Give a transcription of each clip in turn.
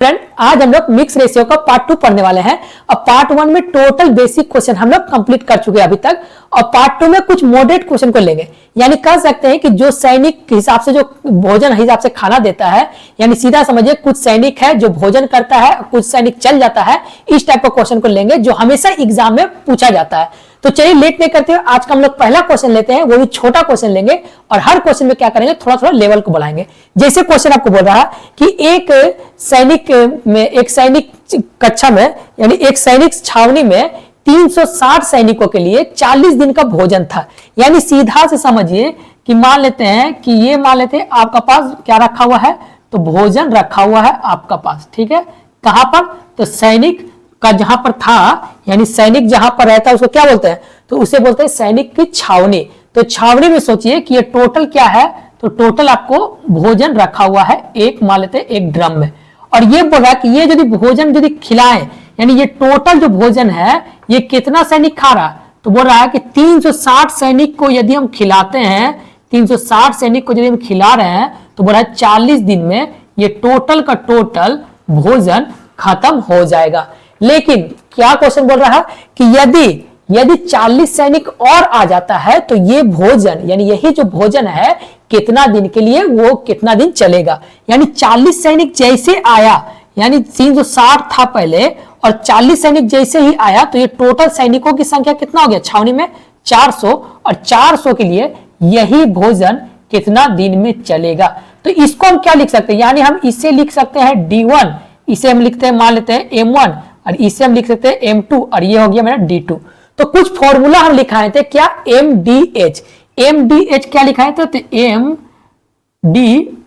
Friend, आज हम लोग मिक्स रेशियो का पार्ट 2 पढ़ने वाले हैं। और पार्ट 1 में टोटल बेसिक क्वेश्चन हम लोग कंप्लीट कर चुके हैं अभी तक, और पार्ट 2 में कुछ मॉडरेट क्वेश्चन को लेंगे। यानी कह सकते हैं कि जो सैनिक के हिसाब से जो भोजन हिसाब से खाना देता है, यानी सीधा समझिए कुछ सैनिक है जो भोजन करता है, कुछ सैनिक चल जाता है, इस टाइप का क्वेश्चन को लेंगे जो हमेशा एग्जाम में पूछा जाता है। तो चलिए लेट नहीं करते हुए आज का हम लोग पहला क्वेश्चन लेते हैं, वो भी छोटा क्वेश्चन लेंगे और हर क्वेश्चन में क्या करेंगे, थोड़ा थोड़ा लेवल को बढ़ाएंगे। जैसे क्वेश्चन आपको बोल रहा है कि एक सैनिक कक्षा में, यानी एक सैनिक छावनी में 360 सैनिकों के लिए 40 दिन का भोजन था। यानी सीधा से समझिए कि मान लेते हैं आपका पास क्या रखा हुआ है, तो भोजन रखा हुआ है आपका पास, ठीक है। कहां पर, तो सैनिक का जहां पर था, यानी सैनिक जहां पर रहता है उसको क्या बोलते हैं, तो उसे बोलते हैं सैनिक की छावनी। तो छावनी में सोचिए कि ये टोटल क्या है, तो टोटल आपको भोजन रखा हुआ है एक, मान लेते हैं एक ड्रम में। और ये बोल रहा है कि ये यदि भोजन यदि खिलाएं, यानी ये टोटल जो भोजन है ये कितना सैनिक खा रहा है, तो बोल रहा है कि 360 सैनिक को यदि हम खिलाते हैं, 360 सैनिक को यदि हम खिला रहे हैं, तो बोल रहा है 40 दिन में ये टोटल का टोटल भोजन खत्म हो जाएगा। लेकिन क्या क्वेश्चन बोल रहा है कि यदि 40 सैनिक और आ जाता है तो ये भोजन, यानी यही जो भोजन है कितना दिन के लिए, वो कितना दिन चलेगा। यानी 40 सैनिक जैसे आया, यानी 360 था पहले, और 40 सैनिक जैसे ही आया तो ये टोटल सैनिकों की संख्या कितना हो गया छावनी में, 400। और 400 के लिए यही भोजन कितना दिन में चलेगा। तो इसको हम क्या लिख सकते हैं, यानी हम इसे लिख सकते हैं D1, इसे हम लिखते हैं मान लेते हैं M1, और इसे हम लिख सकते हैं M2, और ये हो गया मेरा D2। तो कुछ फॉर्मूला हम लिखाए थे, क्या, MDH क्या लिखाए थे, तो MD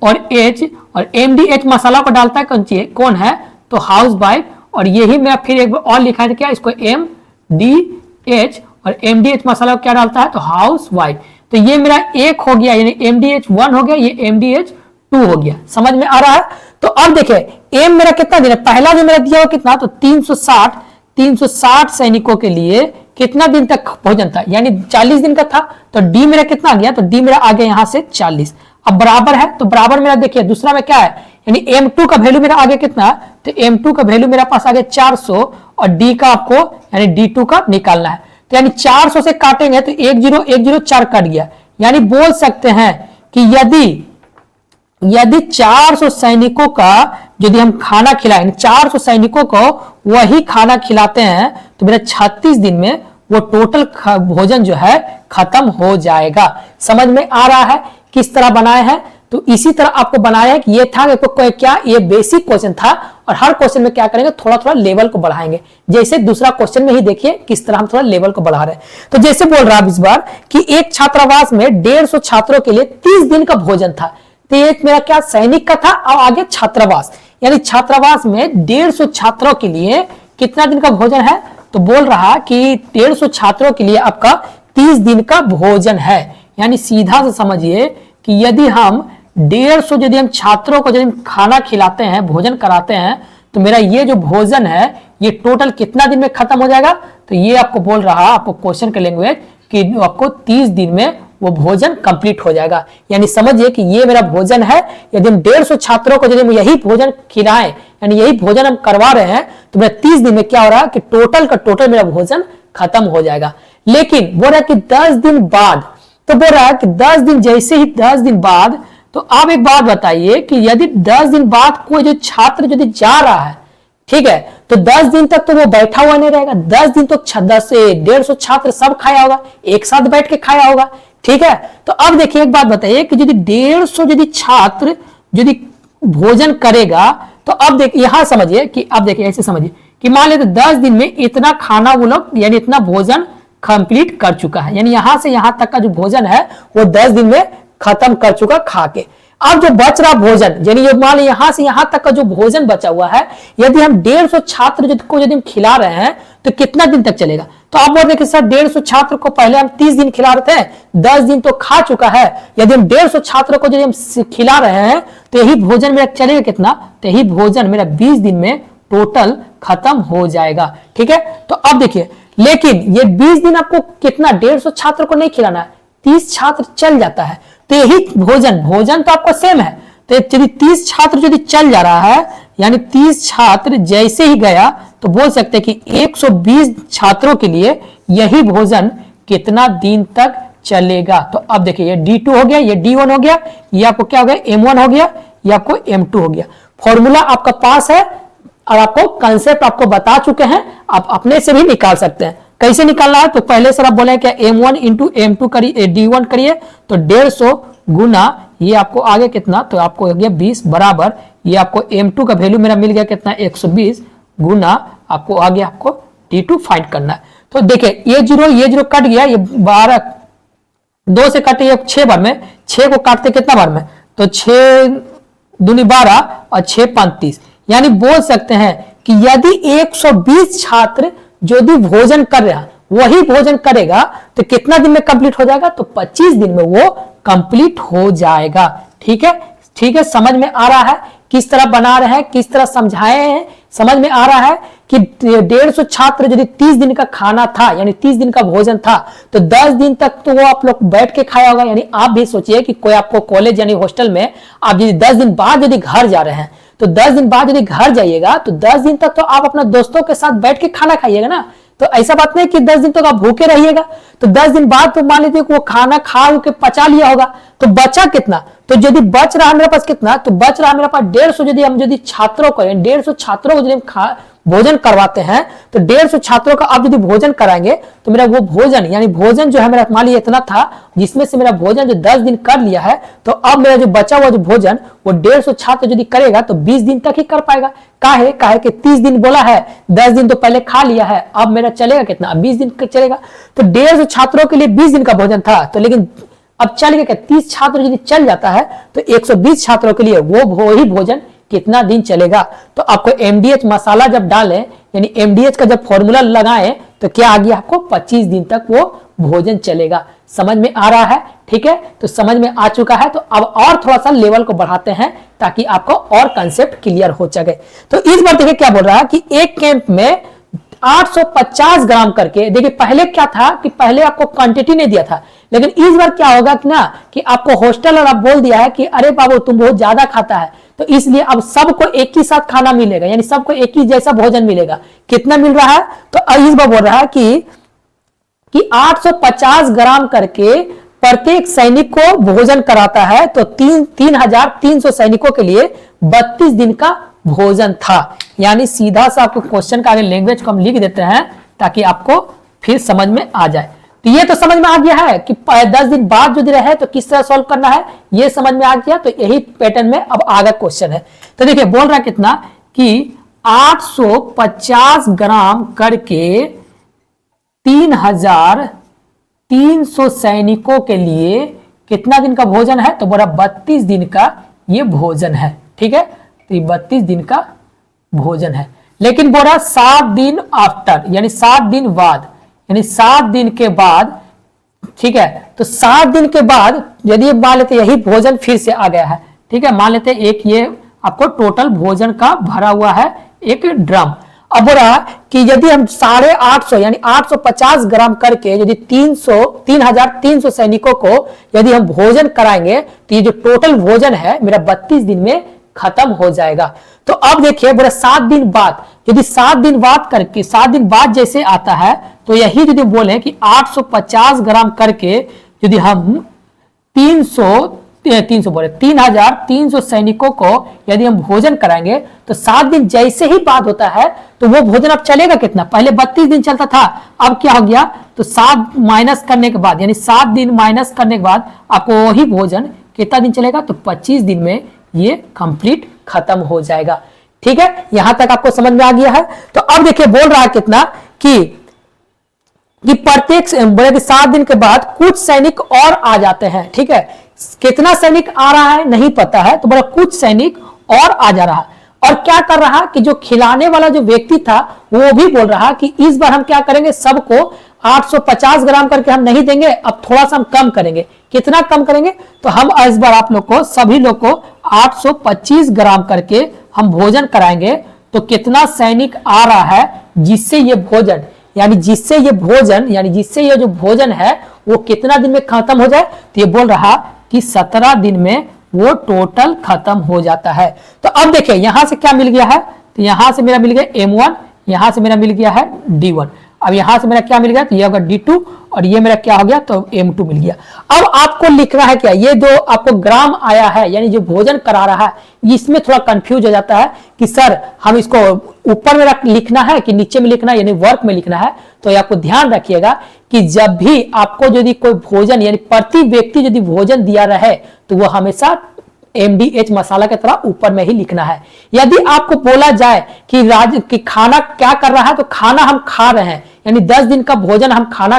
और H, और MDH मसाला को डालता है कौन है, तो हाउस वाइफ। और यही मैं फिर एक बार और लिखा था, क्या, इसको MDH, और MDH मसाला को क्या डालता है, तो हाउस वाइफ। तो ये मेरा एक हो गया, यानी MDH1 हो गया, ये MDH2 हो गया। समझ में आ रहा है। तो अब देखिए M मेरा कितना दिन है, पहला जो मेरा दिया हुआ कितना, तो 360 सैनिकों के लिए कितना दिन तक भोजन था, यानी 40 दिन का था। तो D मेरा कितना आ गया, तो D मेरा आ गया यहां से 40। अब बराबर है, तो बराबर मेरा देखिए दूसरा में क्या है, यानी M2 का वैल्यू मेरा आ गया कितना, तो M2 का वैल्यू मेरा पास आ गया 400, और D का आपको यानी D2 का निकालना है। तो यानी 400 से काटेंगे तो 10 कट गया। यानी बोल सकते हैं कि यदि 400 सैनिकों का यदि हम खाना खिलाएं, 400 सैनिकों को वही खाना खिलाते हैं, तो मेरा 36 दिन में वो टोटल भोजन जो है खत्म हो जाएगा। समझ में आ रहा है किस तरह बनाया है। तो इसी तरह आपको बनाया है कि ये था क्या, ये बेसिक क्वेश्चन था, और हर क्वेश्चन में क्या करेंगे, थोड़ा थोड़ा लेवल को बढ़ाएंगे। जैसे दूसरा क्वेश्चन में ही देखिए किस तरह हम थोड़ा लेवल को बढ़ा रहे हैं। तो जैसे बोल रहा है इस बार कि एक छात्रावास में 150 छात्रों के लिए 30 दिन का भोजन था। तो एक मेरा क्या सैनिक का था, और आगे छात्रावास, यानी छात्रावास में 150 छात्रों के लिए कितना दिन का भोजन है, तो बोल रहा कि 150 छात्रों के लिए आपका 30 दिन का भोजन है। यानी सीधा से समझिए कि यदि हम 150 यदि हम छात्रों को यदि खाना खिलाते हैं, भोजन कराते हैं, तो मेरा ये जो भोजन है ये टोटल कितना दिन में खत्म हो जाएगा। तो ये आपको बोल रहा आपको क्वेश्चन के लैंग्वेज कि आपको 30 दिन में वो भोजन कंप्लीट हो जाएगा। यानी समझिए कि ये मेरा भोजन है, यदि हम 150 छात्रों को यदि हम यही भोजन खिलाएं, यानी यही भोजन हम करवा रहे हैं, तो मेरा 30 दिन में क्या हो रहा है कि टोटल का टोटल मेरा भोजन खत्म हो जाएगा। लेकिन बोल रहा है कि 10 दिन बाद, तो बोल रहा है कि 10 दिन जैसे ही 10 दिन बाद, तो आप एक बात बताइए कि यदि 10 दिन बाद कोई जो छात्र यदि जा रहा है, ठीक है, तो 10 दिन तक तो वो बैठा हुआ नहीं रहेगा। 10 दिन तो 150 छात्र सब खाया होगा, एक साथ बैठ के खाया होगा, ठीक है। तो अब देखिए एक बात बताइए कि यदि 150 यदि छात्र यदि भोजन करेगा, तो अब देखिए यहां समझिए कि अब देखिए ऐसे समझिए कि मान लेते 10 दिन में इतना खाना वो लोग, यानी इतना भोजन कंप्लीट कर चुका है, यानी यहां से यहां तक का जो भोजन है वो 10 दिन में खत्म कर चुका खा के। अब जो बच रहा भोजन, यानी ये मान लीजिए यहां से यहां तक का जो भोजन बचा हुआ है, यदि हम 150 छात्र को यदि हम खिला रहे हैं तो कितना दिन तक चलेगा। तो आप बोल रहे कि सर 150 छात्र को पहले हम 30 दिन खिला रहे थे, 10 दिन तो खा चुका है, यदि हम 150 छात्रों को यदि हम खिला रहे हैं तो यही भोजन मेरा चलेगा कितना, तो यही भोजन मेरा 20 दिन में टोटल खत्म हो जाएगा, ठीक है। तो अब देखिए, लेकिन ये 20 दिन आपको कितना 150 छात्र को नहीं खिलाना है, 30 छात्र चल जाता है, तो यही भोजन तो आपको सेम है, तो यदि 30 छात्र यदि चल जा रहा है, यानी 30 छात्र जैसे ही गया तो बोल सकते हैं कि 120 छात्रों के लिए यही भोजन कितना दिन तक चलेगा। तो अब देखिए ये D2 हो गया, ये D1 हो गया, ये आपको क्या हो गया M1 हो गया, ये आपको M2 हो गया। फॉर्मूला आपका पास है और आपको कंसेप्ट आपको बता चुके हैं, आप अपने से भी निकाल सकते हैं। कैसे निकालना है, तो पहले सर आप बोले क्या M1 इंटू M2 करिए, D1 करिए, तो 150 गुना ये आपको आगे कितना, तो आपको हो गया 20 बराबर ये आपको M2 का वैल्यू मेरा मिल गया कितना 120 गुना आपको आगे आपको D2 फाइंड करना है। तो देखिए ये जीरो कट गया, ये 12 2 से कटे 6 बार में, 6 को काटते कितना बार में, तो 6 दूनी 12 और 6 35, यानी बोल सकते हैं कि यदि 120 छात्र जो भी भोजन कर रहा वही भोजन करेगा तो कितना दिन में कंप्लीट हो जाएगा, तो 25 दिन में वो कंप्लीट हो जाएगा। ठीक है, ठीक है, समझ में आ रहा है किस तरह बना रहे हैं, किस तरह समझाए हैं, समझ में आ रहा है कि 150 छात्र यदि 30 दिन का खाना था, यानी 30 दिन का भोजन था, तो 10 दिन तक तो वो आप लोग बैठ के खाया होगा। यानी आप भी सोचिए कि कोई आपको कॉलेज यानी हॉस्टल में आप यदि 10 दिन बाद यदि घर जा रहे हैं, तो 10 दिन बाद यदि घर जाइएगा तो 10 दिन तक तो आप अपना दोस्तों के साथ बैठ के खाना खाइएगा ना। तो ऐसा बात नहीं कि 10 दिन तक आप भूखे रहिएगा, तो 10 दिन बाद तो मान लीजिए वो खाना खा के पचा लिया होगा, तो बचा कितना, तो यदि बच रहा मेरे पास कितना, तो बच रहा मेरे पास 150, यदि छात्रों को 150 छात्रों को यदि हम भोजन करवाते हैं, तो 150 छात्रों का आप यदि भोजन कराएंगे तो मेरा वो भोजन यानी भोजन जो है मेरा मान लीजिए इतना था, जिसमें से मेरा भोजन जो 10 दिन कर लिया है, तो अब मेरा जो बचा हुआ जो भोजन वो 150 छात्र यदि करेगा तो 20 दिन तक ही कर पाएगा। काहे कि 30 दिन बोला है, 10 दिन तो पहले खा लिया है, अब मेरा चलेगा कितना, 20 दिन चलेगा। तो 150 छात्रों के लिए 20 दिन का भोजन था, तो लेकिन अब चल गया 30 छात्र यदि चल जाता है तो 120 छात्रों के लिए वो ही भोजन कितना दिन चलेगा। तो आपको MDH मसाला जब डालें, यानी MDH का जब फॉर्मूला लगाएं, तो क्या आ गया आपको 25 दिन तक वो भोजन चलेगा। समझ में आ रहा है? ठीक है, तो समझ में आ चुका है। तो अब और थोड़ा सा लेवल को बढ़ाते हैं ताकि आपको और कंसेप्ट क्लियर हो सके। तो इस बार देखिए क्या बोल रहा है कि एक कैंप में 850 ग्राम करके, देखिए पहले क्या था कि पहले आपको क्वांटिटी नहीं दिया था, लेकिन इस बार क्या होगा कि ना कि आपको हॉस्टल और आप बोल दिया है कि अरे बाबू तुम बहुत ज्यादा खाता है, तो इसलिए अब सबको एक ही साथ खाना मिलेगा, यानी सबको एक ही जैसा भोजन मिलेगा। कितना मिल रहा है, तो इस बार बोल रहा है कि 850 ग्राम करके प्रत्येक सैनिक को भोजन कराता है, तो 3300 सैनिकों के लिए 32 दिन का भोजन था। यानी सीधा सा आपको क्वेश्चन का आगे लैंग्वेज को हम लिख देते हैं ताकि आपको फिर समझ में आ जाए। तो ये तो समझ में आ गया है कि 10 दिन बाद यदि रहे तो किस तरह सॉल्व करना है, ये समझ में आ गया। तो यही पैटर्न में अब आगे क्वेश्चन है। तो देखिए बोल रहा है कितना कि 850 ग्राम करके 3300 सैनिकों के लिए कितना दिन का भोजन है, तो बोला 32 दिन का ये भोजन है। ठीक है, तो 32 दिन का भोजन है, लेकिन बोला 7 दिन आफ्टर, यानी 7 दिन बाद, यानी 7 दिन के बाद। ठीक है, तो 7 दिन के बाद यदि मान लेते यही भोजन फिर से आ गया है, ठीक है, मान लेते एक ये आपको टोटल भोजन का भरा हुआ है एक ड्रम। अब बोला कि यदि हम 850 यानी 850 ग्राम करके यदि 3300 सैनिकों को यदि हम भोजन कराएंगे, तो ये जो टोटल भोजन है मेरा 32 दिन में खत्म हो जाएगा। तो अब देखिए बोले 7 दिन बाद, यदि 7 दिन बाद करके 7 दिन बाद जैसे आता है, तो यही यदि बोले कि 850 ग्राम करके यदि हम 3300 सैनिकों को यदि हम भोजन कराएंगे, तो 7 दिन जैसे ही बाद होता है तो वो भोजन अब चलेगा कितना, पहले 32 दिन चलता था, अब क्या हो गया, तो 7 माइनस करने के बाद, यानी 7 दिन माइनस करने के बाद आपको वही भोजन कितना दिन चलेगा, तो 25 दिन में ये कंप्लीट खत्म हो जाएगा। ठीक है, यहां तक आपको समझ में आ गया है। तो अब देखिए बोल रहा है कितना कि प्रत्येक बोले कि 7 दिन के बाद कुछ सैनिक और आ जाते हैं। ठीक है, कितना सैनिक आ रहा है नहीं पता है, तो बोला कुछ सैनिक और आ जा रहा है। और क्या कर रहा कि जो खिलाने वाला जो व्यक्ति था वो भी बोल रहा कि इस बार हम क्या करेंगे, सबको 850 ग्राम करके हम नहीं देंगे, अब थोड़ा सा हम कम करेंगे। कितना कम करेंगे, तो हम इस बार आप लोग को सभी लोग को 825 ग्राम करके हम भोजन कराएंगे। तो कितना सैनिक आ रहा है जिससे ये भोजन यानी जिससे ये जो भोजन है वो कितना दिन में खत्म हो जाए, तो ये बोल रहा कि 17 दिन में वो टोटल खत्म हो जाता है। तो अब देखिए यहां से क्या मिल गया है, तो यहां से मेरा मिल गया M1, यहां से मेरा मिल गया है D1। अब यहां से मेरा क्या मिल गया, तो ये होगा D2 और ये मेरा क्या हो गया, तो M2 मिल गया। अब आपको लिखना है क्या, ये जो आपको ग्राम आया है यानी जो भोजन करा रहा है, इसमें थोड़ा कंफ्यूज हो जाता है कि सर हम इसको ऊपर में लिखना है कि नीचे में लिखना है, यानी वर्क में लिखना है। तो आपको ध्यान रखिएगा कि जब भी आपको यदि कोई भोजन यानी प्रति व्यक्ति यदि भोजन दिया रहे तो वो हमेशा MDH मसाला की तरह ऊपर में ही लिखना है। यदि आपको बोला जाए कि खाना क्या कर रहा है, तो खाना हम खा रहे हैं यानी 10 दिन का भोजन हम खाना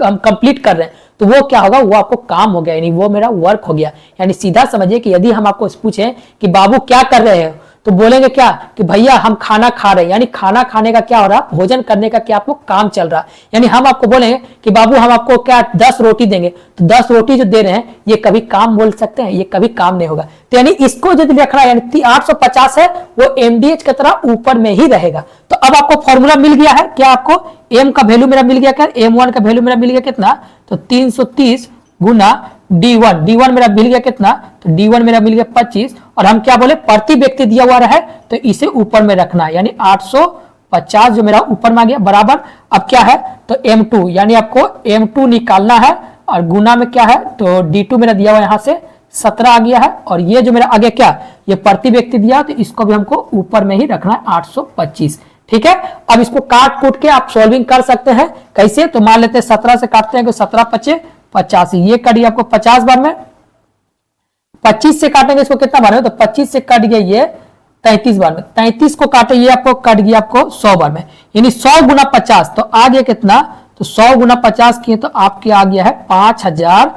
हम कंप्लीट कर रहे हैं, तो वो क्या होगा, वो आपको काम हो गया यानी वो मेरा वर्क हो गया। यानी सीधा समझिए कि यदि हम आपको पूछें कि बाबू क्या कर रहे हो, तो बोलेंगे क्या कि भैया हम खाना खा रहे हैं, यानी खाना खाने का क्या हो रहा, भोजन करने का क्या आपको काम चल रहा। यानी हम आपको बोलेंगे कि बाबू हम आपको क्या 10 रोटी देंगे, तो 10 रोटी जो दे रहे हैं ये कभी काम बोल सकते हैं, ये कभी काम नहीं होगा। तो यानी इसको यदि रख रहा है यानी 850 है वो MDH की तरह ऊपर में ही रहेगा। तो अब आपको फॉर्मूला मिल गया है क्या, आपको M का वैल्यू मेरा मिल गया क्या, M1 का वैल्यू मेरा मिल गया कितना, तो 330 गुना D1 मेरा मिल गया कितना, तो D1 मेरा मिल गया 25। और हम क्या बोले, प्रति व्यक्ति दिया हुआ रहे तो इसे ऊपर में रखना है, यानी 850 जो मेरा ऊपर में आ गया बराबर। अब क्या है, तो M2 यानी आपको M2 निकालना है और गुना में क्या है, तो D2 मेरा दिया हुआ यहाँ से 17 आ गया है। और ये जो मेरा आगे क्या, ये प्रति व्यक्ति दिया, तो इसको भी हमको ऊपर में ही रखना है 825। ठीक है, अब इसको काट कूट के आप सॉल्विंग कर सकते हैं। कैसे, तो मान लेते हैं 17 से काटते हैं, 17 पचे 85, ये कट गया आपको 50 बार में। 25 से काटेंगे इसको कितना बार में, तो 25 से कट गया ये 33 बार में। 33 को काटे ये आपको कट गया आपको 100 बार में, यानी 100 गुना 50, तो आ गया कितना, तो 100 गुना 50 किए तो आपके आ गया है 5000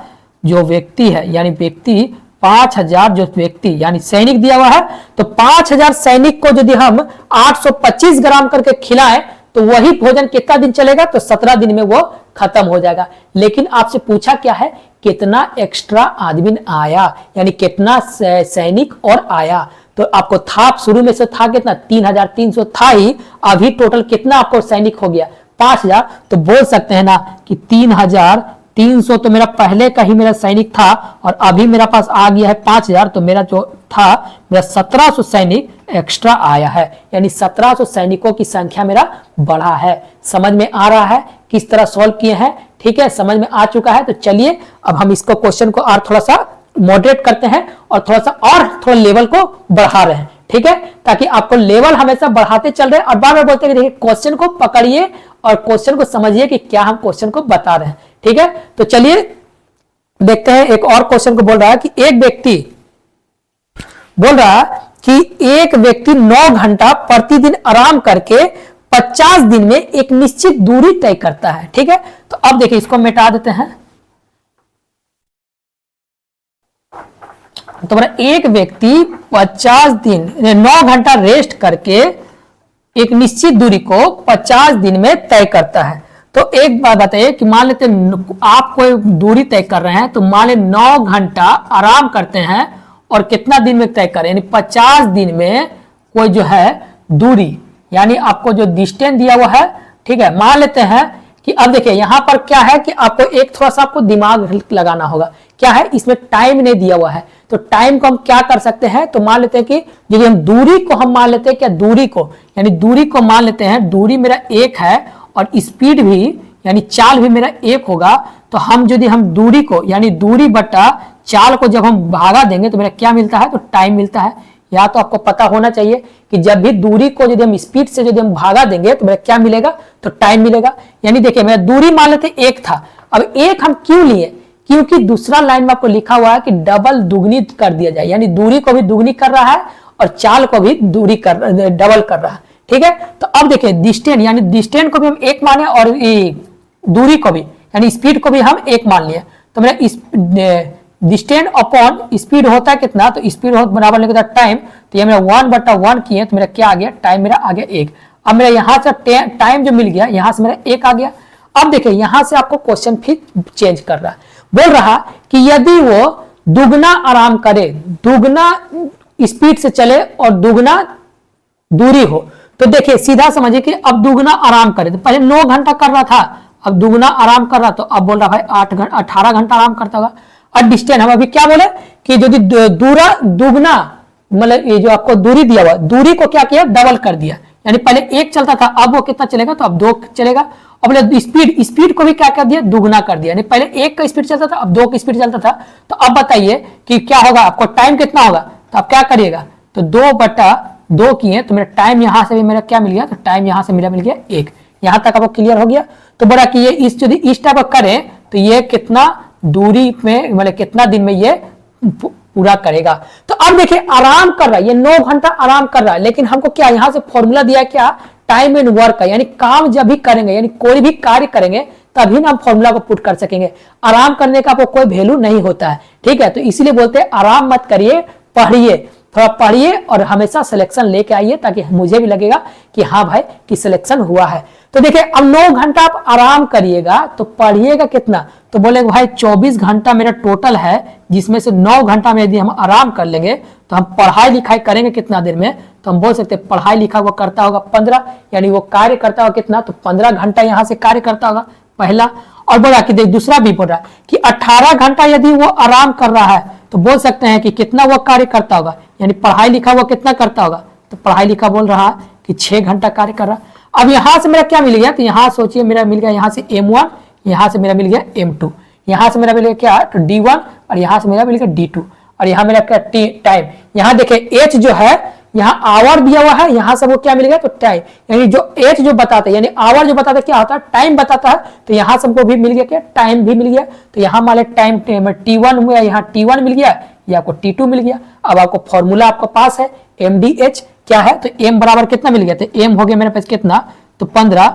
जो व्यक्ति है, यानी व्यक्ति 5000 जो व्यक्ति यानी सैनिक दिया हुआ है। तो 5000 सैनिक को यदि हम 825 ग्राम करके खिलाएं तो वही भोजन कितना दिन चलेगा, तो 17 दिन में वो खत्म हो जाएगा। लेकिन आपसे पूछा क्या है, कितना एक्स्ट्रा आदमी आया, यानी कितना सैनिक और आया। तो आपको था शुरू में से था कितना, 3300 था ही, अभी टोटल कितना आपको सैनिक हो गया 5000। तो बोल सकते हैं ना कि 3300 तो मेरा पहले का ही मेरा सैनिक था और अभी मेरा पास आ गया है 5000, तो मेरा जो था मेरा 1700 सैनिक एक्स्ट्रा आया है, यानी 1700 सैनिकों की संख्या मेरा बढ़ा है। समझ में आ रहा है किस तरह सॉल्व किए हैं, ठीक है, समझ में आ चुका है। तो चलिए अब हम इसको क्वेश्चन को और थोड़ा सा मॉडरेट करते हैं और थोड़ा लेवल को बढ़ा रहे हैं, ठीक है, ताकि आपको लेवल हमेशा बढ़ाते चल रहे हैं। और बार बार बोलते हैं कि देखिए क्वेश्चन को पकड़िए और क्वेश्चन को समझिए कि क्या हम क्वेश्चन को बता रहे हैं, ठीक है। तो चलिए देखते हैं, एक और क्वेश्चन को बोल रहा है कि एक व्यक्ति 9 घंटा प्रतिदिन आराम करके 50 दिन में एक निश्चित दूरी तय करता है, ठीक है। तो अब देखिए इसको मिटा देते हैं। तो एक व्यक्ति 50 दिन 9 घंटा रेस्ट करके एक निश्चित दूरी को 50 दिन में तय करता है। तो एक बात बताइए कि मान लेते आप कोई दूरी तय कर रहे हैं, तो मान ले 9 घंटा आराम करते हैं और कितना दिन में तय करें, यानी 50 दिन में कोई जो है दूरी यानी आपको जो डिस्टेंस दिया हुआ है, ठीक है। मान लेते हैं कि अब देखिए यहां पर क्या है कि आपको एक थोड़ा सा आपको दिमाग लगाना होगा। क्या है, इसमें टाइम नहीं दिया हुआ है, तो टाइम को हम क्या कर सकते हैं, तो मान लेते हैं कि यदि हम दूरी को हम मान लेते हैं, क्या दूरी को यानी दूरी को मान लेते हैं, दूरी मेरा 1 है और स्पीड भी यानी चाल भी मेरा 1 होगा। तो हम यदि हम दूरी को यानी दूरी बटा चाल को जब हम भागा देंगे तो मेरा क्या मिलता है, तो टाइम मिलता है। या तो आपको पता होना चाहिए कि जब भी दूरी को यदि हम स्पीड से यदि हम भागा देंगे तो मेरा क्या मिलेगा, तो टाइम मिलेगा। यानी देखिए मेरा दूरी मान लेते 1 था, अब 1 हम क्यों लिए, क्योंकि दूसरा लाइन में आपको लिखा हुआ है कि डबल दुगनी कर दिया जाए, यानी दूरी को भी दुगनी कर रहा है और चाल को भी डबल कर रहा है, ठीक है। तो अब देखिए डिस्टेंस यानी डिस्टेंस को भी हम 1 माने और दूरी को भी यानी स्पीड को भी हम 1 मान लिए। तो मेरा डिस्टेंस अपॉन स्पीड होता है कितना, तो स्पीड बराबर लिखा टाइम, तो ये मेरा 1/1 किए तो मेरा क्या आ गया, टाइम मेरा आ गया 1। अब मेरा यहाँ से टाइम जो मिल गया यहाँ से मेरा 1 आ गया। अब देखिए यहां से आपको क्वेश्चन फिर चेंज कर रहा है, बोल रहा कि यदि वो दुगना आराम करे, दुगना स्पीड से चले और दुगना दूरी हो, तो देखिए सीधा समझिए कि अब दुगना आराम करे, तो पहले 9 घंटा कर रहा था, अब दुगना आराम कर रहा, तो अब बोल रहा भाई 18 घंटा आराम करता होगा। और डिस्टेंस हम अभी क्या बोले कि यदि दूरा दुगना, मतलब ये जो आपको दूरी दिया हुआ, दूरी को क्या किया, डबल कर दिया। यानी पहले 1 चलता था, अब वो कितना चलेगा, तो अब 2 चलेगा। और बोले स्पीड को भी क्या कर दिया, दुगना कर दिया। यानी पहले 1 का स्पीड चलता था, अब 2 की स्पीड चलता था। तो अब बताइए कि क्या होगा, आपको टाइम कितना होगा, तो आप क्या करिएगा, तो 2/2 किए तो मेरा टाइम यहां से भी मेरा क्या मिल गया, तो टाइम यहां से मेरा मिल गया 1। यहां तक आपको क्लियर हो गया। तो बोला कि ये इस टाइप का करें तो ये कितना दूरी में, मतलब कितना दिन में ये पूरा करेगा। तो अब देखिए आराम कर रहा है, ये 9 घंटा आराम कर रहा है। लेकिन हमको क्या यहां से फॉर्मूला दिया क्या, टाइम एंड वर्क का, यानी काम जब भी करेंगे, यानी कोई भी कार्य करेंगे तभी ना हम फॉर्मूला को पुट कर सकेंगे। आराम करने का आपको कोई वैल्यू नहीं होता है, ठीक है। तो इसीलिए बोलते हैं आराम मत करिए, पढ़िए, थोड़ा पढ़िए और हमेशा सिलेक्शन लेके आइए, ताकि मुझे भी लगेगा कि हाँ भाई कि सिलेक्शन हुआ है। तो देखिए अब 9 घंटा आप आराम करिएगा तो पढ़िएगा कितना, तो बोले भाई 24 घंटा मेरा टोटल है, जिसमें से 9 घंटा में यदि हम आराम कर लेंगे तो हम पढ़ाई लिखाई करेंगे कितना देर में, तो हम बोल सकते हैं पढ़ाई लिखा वो करता होगा 15, यानी वो कार्य करता होगा कितना, तो 15 घंटा यहां से कार्य करता होगा पहला। और बोला कि देख दूसरा भी बोल रहा है कि 18 घंटा यदि वो आराम कर रहा है तो बोल सकते हैं कि कितना वो कार्य करता होगा, यानी पढ़ाई लिखा वो कितना करता होगा, तो पढ़ाई लिखा बोल रहा है कि 6 घंटा कार्य कर रहा। अब यहां से मेरा क्या मिल गया, तो यहां सोचिए मेरा मिल गया यहां से M1, यहां से मेरा मिल गया M2, यहां से मेरा मिल गया क्या, तो D1, और यहां से मेरा मिल गया D2, और यहां मेरा क्या टाइम। यहां देखिए H जो है यहाँ आवर दिया हुआ है, यहां से वो क्या मिल गया, तो टाइम, यानी जो H जो बताता है, यानी आवर जो बताता है क्या होता है, टाइम बताता है। तो यहां से हमको भी मिल गया क्या, टाइम भी मिल गया। तो यहां मान लिया टाइम T1 हुआ, यहाँ T1 मिल गया, या आपको T2 मिल गया। अब आपको फॉर्मूला आपको पास है, MDH क्या है, तो M बराबर कितना मिल गया, तो M हो गया मेरे पास कितना, तो 15,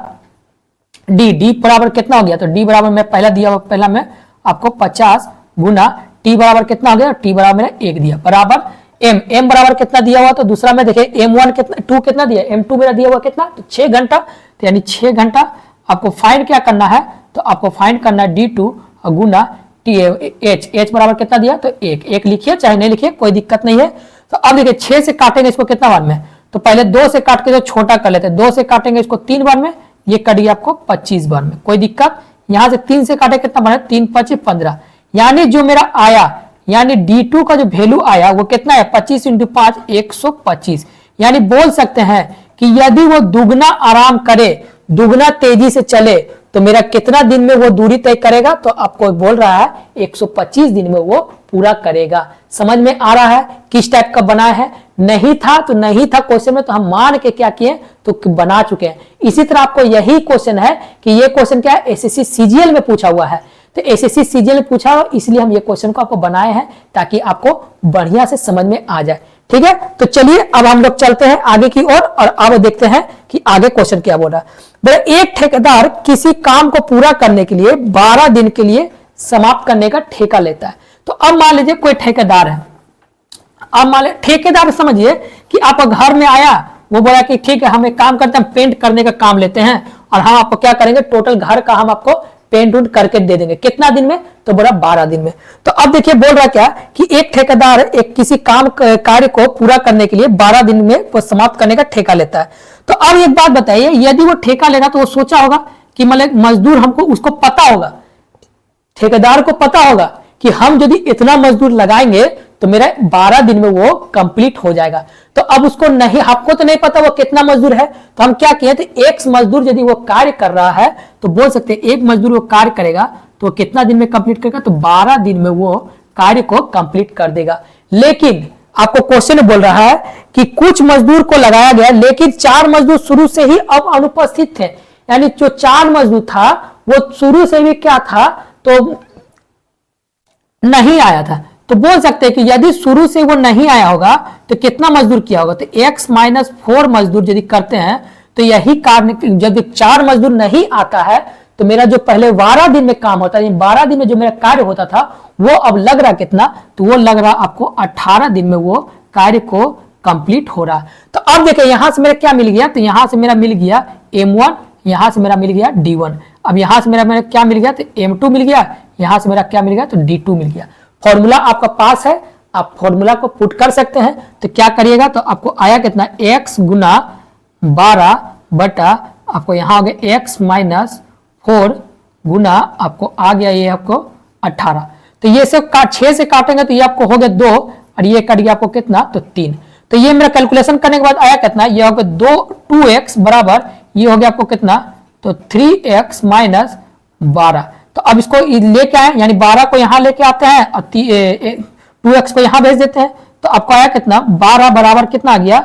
D बराबर कितना हो गया, तो D बराबर मैं पहला दिया, पहला में आपको 50 गुना T बराबर कितना हो गया, T बराबर मेरा 1 दिया, बराबर M बराबर कितना दिया हुआ, तो दूसरा में देखिए M1 कितना, 2 कितना दिया, M2 मेरा दिया हुआ कितना, तो 6 घंटा। तो यानी 6 घंटा आपको फाइंड क्या करना है, तो आपको फाइंड करना है D2 गुना H बराबर कितना दिया, तो 1 लिखिए, चाहे नहीं लिखिए कोई दिक्कत नहीं है। तो अब देखिए 6 से काटेंगे इसको कितना बार में, तो पहले 2 से काट के जो छोटा कर लेते हैं, 2 से काटेंगे इसको 3 बार में, ये कट गया आपको 25 बार में, कोई दिक्कत। यहां से 3 से काटे कितना बना, 3 5 15, यानी जो मेरा आया, यानी D2 का जो वैल्यू आया वो कितना है, 25 × 5 125। यानी बोल सकते हैं कि यदि वो दुगना आराम करे, दुगना तेजी से चले, तो मेरा कितना दिन में वो दूरी तय करेगा, तो आपको बोल रहा है 125 दिन में वो पूरा करेगा। समझ में आ रहा है किस टाइप का बना है, नहीं था तो नहीं था क्वेश्चन में, तो हम मान के क्या किए, तो बना चुके हैं। इसी तरह आपको यही क्वेश्चन है कि ये क्वेश्चन क्या है, एसएससी सीजीएल में पूछा हुआ है, तो एसएससी सीजीएल में पूछा हुआ, इसलिए हम ये क्वेश्चन को आपको बनाए हैं ताकि आपको बढ़िया से समझ में आ जाए, ठीक है। तो चलिए अब हम लोग चलते हैं आगे की ओर और अब देखते हैं कि आगे क्वेश्चन क्या बोल रहा है। एक ठेकेदार किसी काम को पूरा करने के लिए 12 दिन के लिए समाप्त करने का ठेका लेता है। तो अब मान लीजिए कोई ठेकेदार है, अब मान लीजिए ठेकेदार, समझिए कि आप घर में आया, वो बोला कि ठीक है हम एक काम करते हैं, पेंट करने का काम लेते हैं और हम आपको क्या करेंगे, टोटल घर का हम आपको पेंट उंट करके दे देंगे, कितना दिन में, तो बोला 12 दिन में। तो अब देखिए बोल रहा क्या कि एक ठेकेदार एक किसी कार्य को पूरा करने के लिए 12 दिन में वो समाप्त करने का ठेका लेता है। तो अब एक बात बताइए, यदि वो ठेका लेगा तो वो सोचा होगा कि मतलब मजदूर हमको, उसको पता होगा, ठेकेदार को पता होगा कि हम यदि इतना मजदूर लगाएंगे तो मेरा 12 दिन में वो कंप्लीट हो जाएगा। तो अब उसको नहीं, आपको तो नहीं पता वो कितना मजदूर है, तो हम क्या किए थे, एक मजदूर यदि वो कार्य कर रहा है तो बोल सकते हैं एक मजदूर वो कार्य करेगा तो कितना दिन में कंप्लीट करेगा, तो 12 दिन में वो कार्य को कंप्लीट कर देगा। लेकिन आपको क्वेश्चन बोल रहा है कि कुछ मजदूर को लगाया गया, लेकिन 4 मजदूर शुरू से ही अब अनुपस्थित थे, यानी जो 4 मजदूर था वो शुरू से भी क्या था, तो नहीं आया था। तो बोल सकते हैं कि यदि शुरू से वो नहीं आया होगा तो कितना मजदूर किया होगा, तो x - 4 मजदूर यदि करते हैं तो यही कारण, जब 4 मजदूर नहीं आता है तो मेरा जो पहले 12 दिन में काम होता है, 12 दिन में जो मेरा कार्य होता था वो अब लग रहा कितना, तो वो लग रहा आपको 18 दिन में वो कार्य को कंप्लीट हो रहा। तो अब देखिए यहां से मेरा क्या मिल गया, तो यहां से मेरा मिल गया M1, यहां से मेरा मिल गया D1, अब यहां से मेरा क्या मिल गया, तो M2 मिल गया, यहां से मेरा क्या मिल गया, तो D2 मिल गया। फॉर्मूला आपका पास है, आप फॉर्मूला को पुट कर सकते हैं। तो क्या करिएगा, तो आपको आया कितना, x गुना 12 बटा आपको यहां हो गया x - 4 गुना आपको आ गया ये आपको 18। तो ये सब 6 से काटेंगे तो ये आपको हो गया 2 और ये कट गया आपको कितना, तो 3। तो ये मेरा कैलकुलेशन करने के बाद आया कितना, ये हो गया 2x बराबर ये हो गया आपको कितना, तो 3x माइनस 12। तो अब इसको लेके आए, यानी 12 को यहाँ लेके आते हैं और 2x को यहाँ भेज देते हैं। तो आपको आया कितना, 12 बराबर कितना आ गया,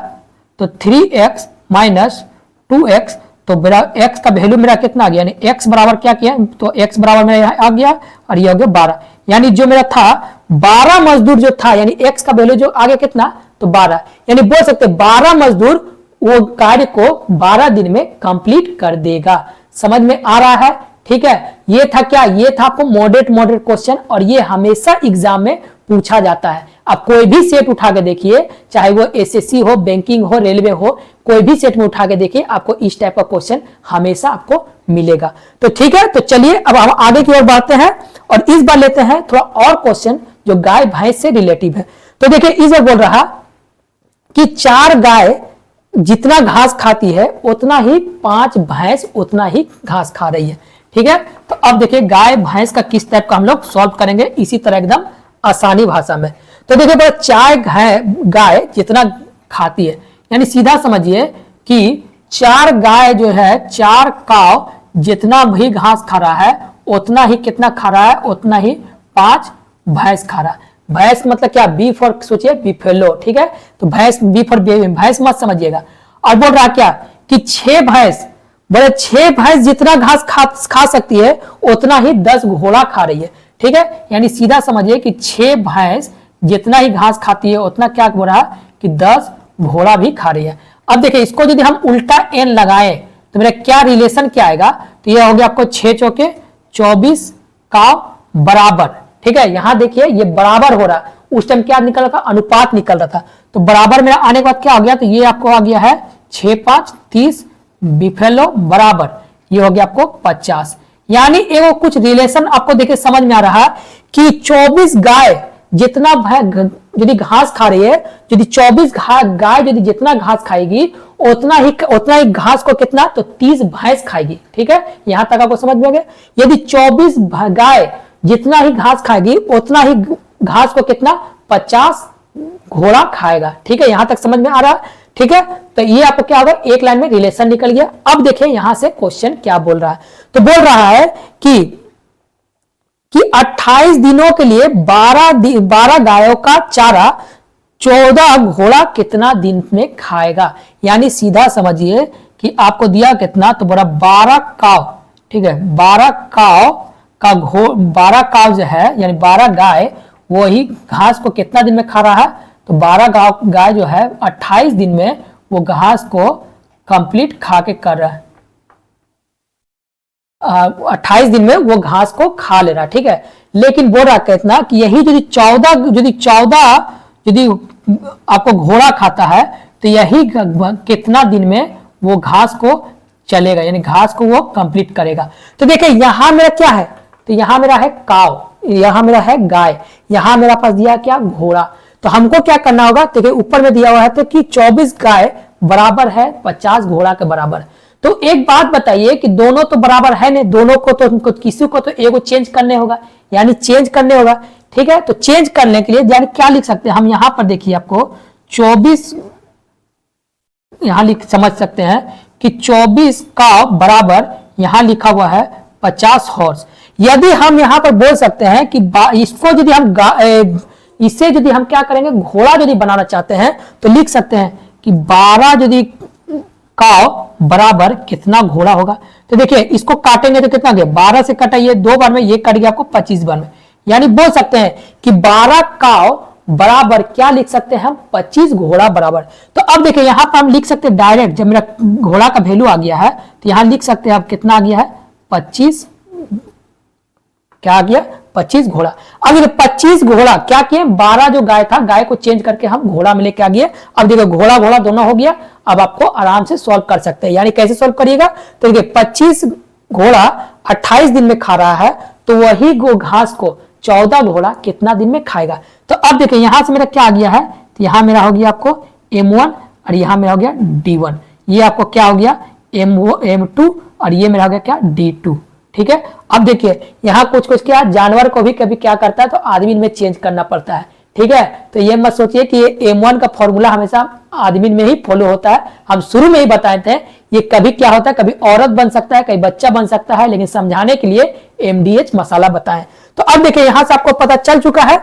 तो 3x माइनस 2x। तो मेरा x का वैल्यू मेरा कितना आ गया, यानी x बराबर क्या किया, तो x बराबर मेरा यहाँ आ गया और ये हो गया 12। यानी जो मेरा था 12 मजदूर जो था, यानी x का वैल्यू जो आ गया कितना, तो 12। यानी बोल सकते 12 मजदूर वो कार्य को 12 दिन में कंप्लीट कर देगा। समझ में आ रहा है? ठीक है, ये था क्या, ये था आपको मॉडरेट क्वेश्चन, और ये हमेशा एग्जाम में पूछा जाता है। आप कोई भी सेट उठा के देखिए, चाहे वो एसएससी हो, बैंकिंग हो, रेलवे हो, कोई भी सेट में उठा के देखिए, आपको इस टाइप का क्वेश्चन हमेशा आपको मिलेगा। तो ठीक है, तो चलिए अब हम आगे की ओर बढ़ते हैं और इस बार लेते हैं थोड़ा और क्वेश्चन जो गाय भैंस से रिलेटिव है। तो देखिए इस बार बोल रहा कि 4 गाय जितना घास खाती है उतना ही 5 भैंस उतना ही घास खा रही है। ठीक है, तो अब देखिए गाय भैंस का किस टाइप का हम लोग सॉल्व करेंगे इसी तरह एकदम आसानी भाषा में। तो देखिए बड़ा 4 गाय जितना खाती है, यानी सीधा समझिए कि 4 गाय जो है, 4 काव जितना भी घास खा रहा है उतना ही कितना खा रहा है, उतना ही 5 भैंस खा रहा है। भैंस मतलब क्या, बी फॉर सोचिए बिफेलो। ठीक है, तो भैंस बी फॉर भैंस मत समझिएगा। और बोल रहा क्या कि 6 भैंस, बोले 6 भैंस जितना घास खा सकती है उतना ही 10 घोड़ा खा रही है। ठीक है, यानी सीधा समझिए कि 6 भैंस जितना ही घास खाती है उतना क्या बोल रहा है कि 10 घोड़ा भी खा रही है। अब देखिए इसको यदि हम उल्टा n लगाएं तो मेरा क्या रिलेशन क्या आएगा, तो ये हो गया आपको 6 चौके 24 का बराबर। ठीक है, यहां देखिए ये बराबर हो रहा, उस टाइम क्या निकल रहा था, अनुपात निकल रहा था। तो बराबर मेरा आने के बाद क्या हो गया, तो ये आपको आ गया है 6 5 30 बिफेलो बराबर ये हो गया आपको 50। यानी एगो कुछ रिलेशन आपको देखिए समझ में आ रहा है कि 24 गाय जितना यदि घास खा रही है, यदि 24 गाय यदि जितना घास खाएगी उतना ही घास को कितना, तो 30 भैंस खाएगी। ठीक है, यहां तक आपको समझ में आ गया। यदि 24 गाय जितना ही घास खाएगी उतना ही घास को कितना, 50 घोड़ा खाएगा। ठीक है, यहां तक समझ में आ रहा है। ठीक है, तो ये आपको क्या होगा, एक लाइन में रिलेशन निकल गया। अब देखिए यहां से क्वेश्चन क्या बोल रहा है, तो बोल रहा है कि 28 दिनों के लिए 12 गायों का चारा 14 घोड़ा कितना दिन में खाएगा। यानी सीधा समझिए कि आपको दिया कितना, तो बोला 12 काव। ठीक है, 12 काव जो है, यानी 12 गाय वही घास को कितना दिन में खा रहा है, तो 12 गाय जो है 28 दिन में वो घास को कंप्लीट खा के कर रहा है, 28 दिन में वो घास को खा ले रहा। ठीक है, लेकिन बोल रहा कितना कि यही यदि 14 यदि आपको घोड़ा खाता है तो यही कितना दिन में वो घास को चलेगा, यानी घास को वो कंप्लीट करेगा। तो देखिए यहां मेरा क्या है, तो यहां मेरा है काव, यहां मेरा है गाय, यहां मेरा पास दिया क्या, घोड़ा। तो हमको क्या करना होगा, देखिए ऊपर में दिया हुआ है तो कि 24 गाय बराबर है 50 घोड़ा के बराबर। तो एक बात बताइए कि दोनों तो बराबर है नहीं, दोनों को तो किसी को तो एगो चेंज करने होगा, यानी चेंज करने होगा। ठीक है, तो चेंज करने के लिए यानी क्या लिख सकते हैं हम, यहां पर देखिए आपको 24 यहां समझ सकते हैं कि 24 का बराबर यहां लिखा हुआ है 50 हॉर्स। यदि हम यहां पर बोल सकते हैं कि इसको यदि हम इससे यदि हम क्या करेंगे, घोड़ा यदि बनाना चाहते हैं तो लिख सकते हैं कि 12 यदि काव बराबर कितना घोड़ा होगा। तो देखिए इसको काटेंगे तो कितना गया, 12 से कटाइए 2 बार में, ये कट गया आपको 25 बार में। यानी बोल सकते हैं कि 12 काव बराबर क्या लिख सकते हैं हम, 25 घोड़ा बराबर। तो अब देखिए यहां पर हम लिख सकते हैं डायरेक्ट, जब मेरा घोड़ा का वैल्यू आ गया है तो यहां लिख सकते हैं अब कितना आ गया है, 25 क्या आ गया, 25 घोड़ा। अब ये 25 घोड़ा क्या किए, 12 जो गाय था, गाय को चेंज करके हम घोड़ा में लेके आ गए। अब देखिए घोड़ा घोड़ा दोनों हो गया। अब आपको आराम से सॉल्व कर सकते हैं, यानी कैसे सॉल्व करिएगा, तो देखिए 25 घोड़ा 28 दिन में खा रहा है, तो वही घास को 14 घोड़ा कितना दिन में खाएगा। तो अब देखिए यहां से मेरा क्या आ गया है, तो यहां मेरा हो गया आपको M1 और यहां मेरा हो गया D1, ये आपको क्या हो गया M2 और ये मेरा हो गया क्या D2। ठीक है। अब देखिए यहाँ कुछ कुछ क्या जानवर को भी कभी क्या करता है तो आदमी में चेंज करना पड़ता है, ठीक है। तो ये मत सोचिए कि ये M1 का फॉर्मूला हमेशा आदमी में ही फॉलो होता है, हम शुरू में ही बताए थे ये कभी क्या होता है, कभी औरत बन सकता है, कभी बच्चा बन सकता है, लेकिन समझाने के लिए MDH मसाला बताएं। तो अब देखिए यहां से आपको पता चल चुका है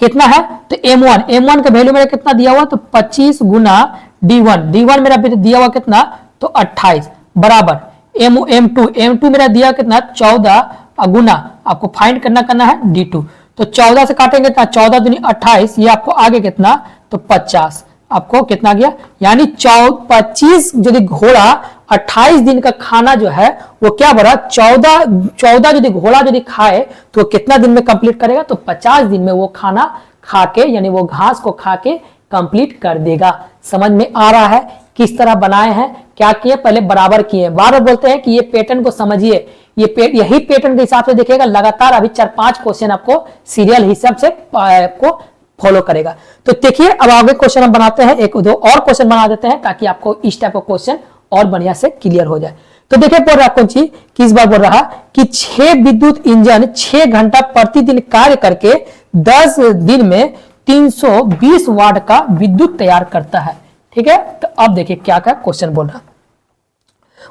कितना है, तो M1 का वैल्यू मेरा कितना दिया हुआ, तो 25 गुना D1 मेरा दिया हुआ कितना, तो 28 बराबर M2 मेरा दिया कितना 14 गुना आपको फाइंड करना है D2, तो 14 से काटेंगे तो 14 दूनी 28, ये आपको आगे कितना, तो 50 आपको कितना गया, यानी 25 यदि घोड़ा 28 दिन का खाना जो है वो क्या बड़ा 14 यदि घोड़ा यदि खाए तो वो कितना दिन में कंप्लीट करेगा, तो 50 दिन में वो खाना खा के यानी वो घास को खा के कंप्लीट कर देगा। समझ में आ रहा है किस तरह बनाए हैं, क्या किए, पहले बराबर किए। बार बोलते हैं कि ये पैटर्न को समझिए, यही पैटर्न के हिसाब से देखिएगा लगातार अभी 4-5 क्वेश्चन आपको सीरियल हिसाब से आपको फॉलो करेगा। तो देखिए अब आगे क्वेश्चन हम बनाते हैं, एक दो और क्वेश्चन बना देते हैं ताकि आपको इस टाइप का क्वेश्चन और बढ़िया से क्लियर हो जाए। तो देखिए बोल रहा कौन चीज, किस बार बोल रहा कि 6 विद्युत इंजन 6 घंटा प्रतिदिन कार्य करके 10 दिन में 320 वाट का विद्युत तैयार करता है, ठीक है। तो अब देखिए क्या क्या क्वेश्चन बोल रहा,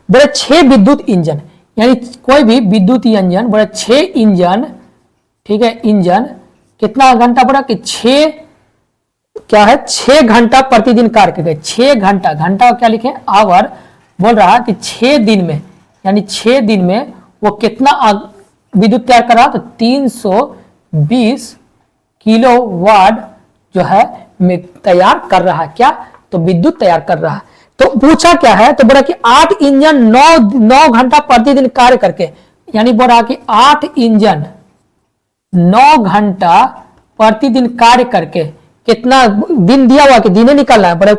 बोले 6 विद्युत इंजन यानी कोई भी विद्युत इंजन, बोले 6 इंजन, ठीक है, इंजन कितना घंटा बोला कि 6 क्या है 6 घंटा प्रतिदिन कार्य करके, 6 घंटा, घंटा क्या लिखे आवर, बोल रहा कि 6 दिन में यानी 6 दिन में वो कितना विद्युत तैयार कर रहा, तो 320 किलोवाट जो है तैयार कर रहा है, क्या, तो विद्युत तैयार कर रहा है। तो पूछा क्या है, तो बोला कि 8 इंजन 9 घंटा प्रतिदिन कार्य करके, यानी बोल रहा कि 8 इंजन 9 घंटा प्रतिदिन कार्य करके कितना दिन दिया हुआ कि दिने निकलना है, बोले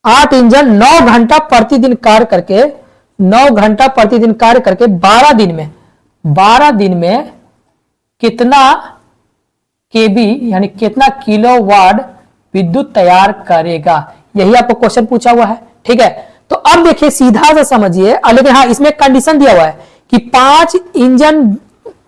8 इंजन 9 घंटा प्रतिदिन कार्य करके 9 घंटा प्रतिदिन कार्य करके 12 दिन में कितना केबी यानी कितना किलोवाट विद्युत तैयार करेगा, यही आपको क्वेश्चन पूछा हुआ है, ठीक है। तो अब देखिए सीधा सा समझिए, लेकिन हाँ इसमें कंडीशन दिया हुआ है कि 5 इंजन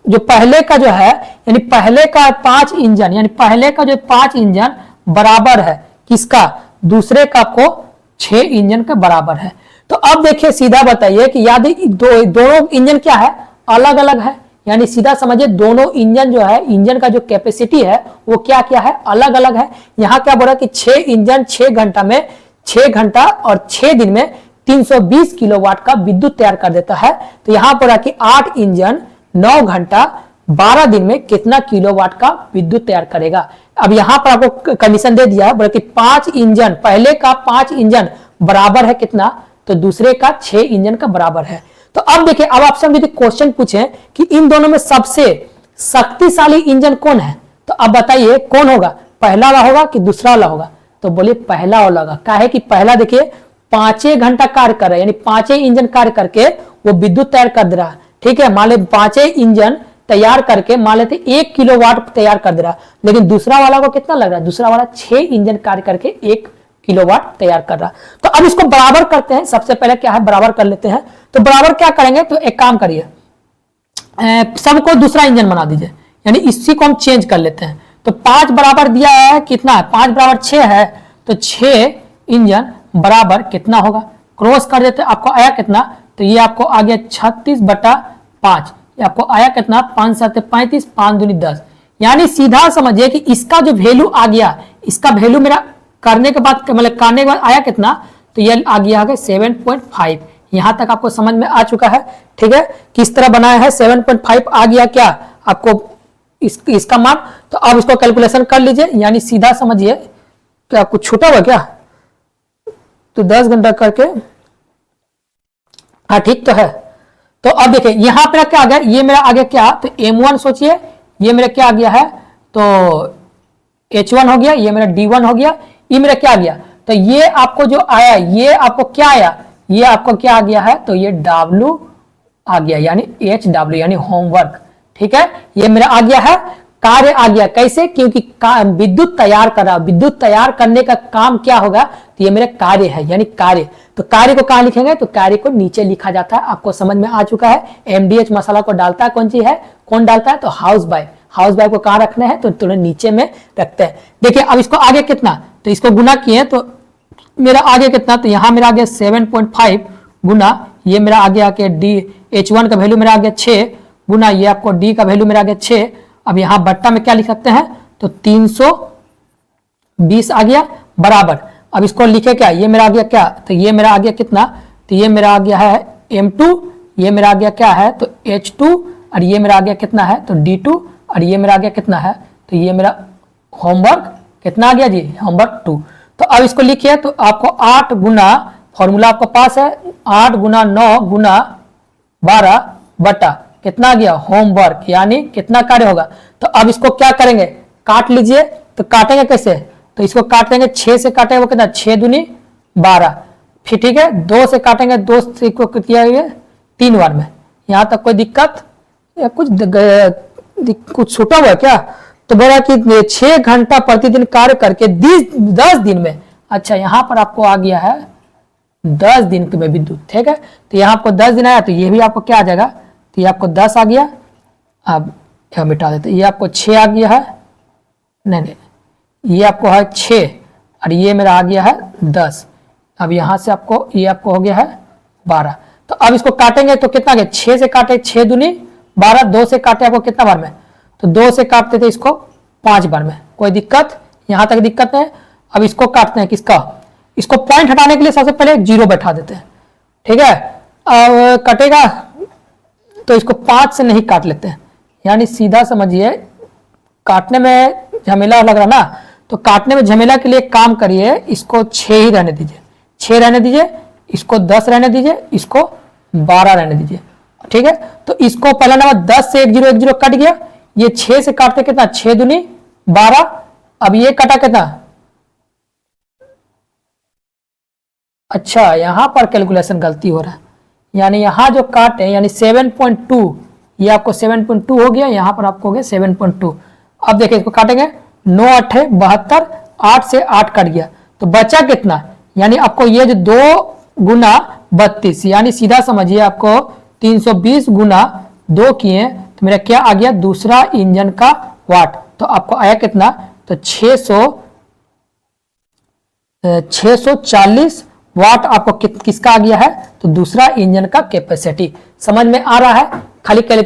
जो पहले का जो है यानी पहले का 5 इंजन यानी पहले का जो 5 इंजन बराबर है किसका, दूसरे का आपको 6 इंजन का बराबर है। तो अब देखिए सीधा बताइए कि यदि दोनों इंजन क्या है, अलग अलग है, यानी सीधा समझिए दोनों इंजन जो है, इंजन का जो कैपेसिटी है वो क्या क्या है, अलग अलग है। यहाँ क्या बोला कि 6 इंजन 6 घंटा में 6 घंटा और 6 दिन में 320 किलोवाट का विद्युत तैयार कर देता है। तो यहाँ बोला कि 8 इंजन 9 घंटा 12 दिन में कितना किलोवाट का विद्युत तैयार करेगा। अब यहाँ पर आपको कंडीशन दे दिया है, बोला कि 5 इंजन, पहले का 5 इंजन बराबर है कितना, तो दूसरे का 6 इंजन का बराबर है। तो अब देखिए अब आपसे हम यदि क्वेश्चन पूछें कि इन दोनों में सबसे शक्तिशाली इंजन कौन है, तो अब बताइए कौन होगा, पहला वाला होगा कि दूसरा वाला होगा, तो बोलिए पहला वाला होगा। काहे कि पहला देखिए 5 घंटा कार्य कर रहा है, यानी 5 इंजन कार्य करके वो विद्युत तैयार कर दे रहा है, ठीक है। मान ले 5 इंजन तैयार करके मान लेते 1 किलोवाट तैयार कर दे रहा, लेकिन दूसरा वाला को कितना लग रहा है, दूसरा वाला 6 इंजन कार्य करके 1 किलोवाट तैयार कर रहा। तो अब इसको बराबर करते हैं, सबसे पहले क्या है बराबर कर लेते हैं। तो बराबर क्या करेंगे, तो एक काम करिए सबको दूसरा इंजन बना दीजिए, यानी इसी को हम चेंज कर लेते हैं। तो 5 बराबर दिया है कितना है, 5 बराबर 6 है, तो 6 इंजन बराबर कितना होगा, क्रॉस कर देते आपको आया कितना, तो ये आपको आ गया 36/5, ये आपको आया कितना 5 7 35 5 दूनी 10, यानी सीधा समझिए कि इसका जो वैल्यू आ गया, इसका वैल्यू मेरा करने के बाद मतलब करने के बाद आया कितना, तो ये आ गया 7.5। यहां तक आपको समझ में आ चुका है, ठीक है, किस तरह बनाया है। 7.5 आ गया क्या आपको इसका मान। तो अब इसको कैलकुलेशन कर लीजिए, यानी सीधा समझिए क्या कुछ छूटा हुआ क्या, तो 10 घंटा करके, हाँ ठीक तो है। तो अब देखिए यहां पर क्या आ गया, ये मेरा आ गया क्या, तो M1 सोचिए, ये मेरा क्या आ गया है, तो H1 हो गया, ये मेरा D1 हो गया, ये मेरा क्या आ गया, तो ये आपको जो आया ये आपको क्या आया, ये आपको क्या आ गया है, तो ये W आ गया, यानी HW यानी होमवर्क, ठीक है, ये मेरा आ गया है कार्य आ गया। कैसे? क्योंकि विद्युत तैयार कर रहा, विद्युत तैयार करने का काम क्या होगा, तो ये मेरा कार्य है, यानी कार्य। तो कार्य को कहां लिखेंगे, तो कार्य को नीचे लिखा जाता है। आपको समझ में आ चुका है। एमडीएच मसाला को डालता है कौन सी है, कौन डालता है, तो हाउस वाइफ। हाउस वाइफ को कहां रखना है, तो तुरंत नीचे में रखते हैं। देखिए अब इसको आगे कितना, तो इसको गुना किए तो मेरा आगे कितना, तो यहां मेरा आगे 7.5 गुना ये मेरा आगे आके डी H1 का वैल्यू मेरा आगे 6 गुना ये आपको डी का वैल्यू मेरा आगे 6। अब यहां बट्टा में क्या लिख सकते हैं, तो 320 आ गया बराबर। अब इसको लिखे क्या, ये मेरा आ गया क्या, तो ये मेरा आ गया कितना, तो ये मेरा आ गया है M2, ये मेरा आ गया क्या है, तो H2, और ये मेरा आ गया कितना है, तो D2, और ये मेरा आ गया कितना है, तो ये मेरा होमवर्क कितना आ गया जी, होमवर्क 2। तो अब इसको लिखिए तो आपको 8 गुना, फॉर्मूला आपको पास है, 8 गुना 9 गुना 12 बटा कितना आ गया, होमवर्क, यानी कितना कार्य होगा। तो अब इसको क्या करेंगे, काट लीजिए। तो काटेंगे कैसे, तो इसको काट देंगे, 6 से काटेंगे वो कितना, 6 दूनी 12, फिर ठीक है 2 से काटेंगे, 2 से को किया 3 बार में। यहां तक कोई दिक्कत या कुछ छूटा हुआ है क्या, तो बोला कि 6 घंटा प्रतिदिन कार्य करके 10 दिन में, अच्छा यहां पर आपको आ गया है 10 दिन में विद्युत, ठीक है। तो यहाँ आपको 10 दिन आया, तो ये भी आपको क्या आ जाएगा, तो ये आपको 10 आ गया। अब यह मिटा देते, ये आपको 6 आ गया है, नहीं ये आपको है 6, और ये मेरा आ गया है 10। अब यहाँ से आपको ये आपको हो गया है 12। तो अब इसको काटेंगे तो कितना गया, 6 से काटे 6 दूनी 12, 2 से काटे आपको कितना बार में, तो 2 से काटते थे इसको 5 बार में। कोई दिक्कत, यहाँ तक दिक्कत नहीं। अब इसको काटते हैं किसका, इसको पॉइंट हटाने के लिए सबसे पहले 0 बैठा देते हैं, ठीक है। अब कटेगा तो इसको 5 से नहीं काट लेते हैं, यानी सीधा समझिए, काटने में झमेला लग रहा ना, तो काटने में झमेला के लिए काम करिए, इसको 6 ही रहने दीजिए, 6 रहने दीजिए, इसको 10 रहने दीजिए, इसको 12 रहने दीजिए, ठीक है। तो इसको पहला नंबर 10 से 1 0 कट गया, ये 6 से काटते कितना, 6 दूनी 12। अब ये कटा कितना, अच्छा यहां पर कैलकुलेशन गलती हो रहा है, यानी यहां जो काटे यानी 7.2, ये आपको 7.2 हो गया, यहां पर आपको हो गया 7.2। अब देखिए इसको काटेंगे, 9 8 72, 8 से 8 कट गया, तो बचा कितना, यानी आपको ये जो 2 गुना 32, यानी सीधा समझिए आपको 320 गुना 2 किए तो मेरा क्या आ गया, दूसरा इंजन का वाट। तो आपको आया कितना, तो 640 वाट आपको किसका आ गया है, तो दूसरा इंजन का कैपेसिटी। समझ में आ रहा है, खाली कैलकुलेशन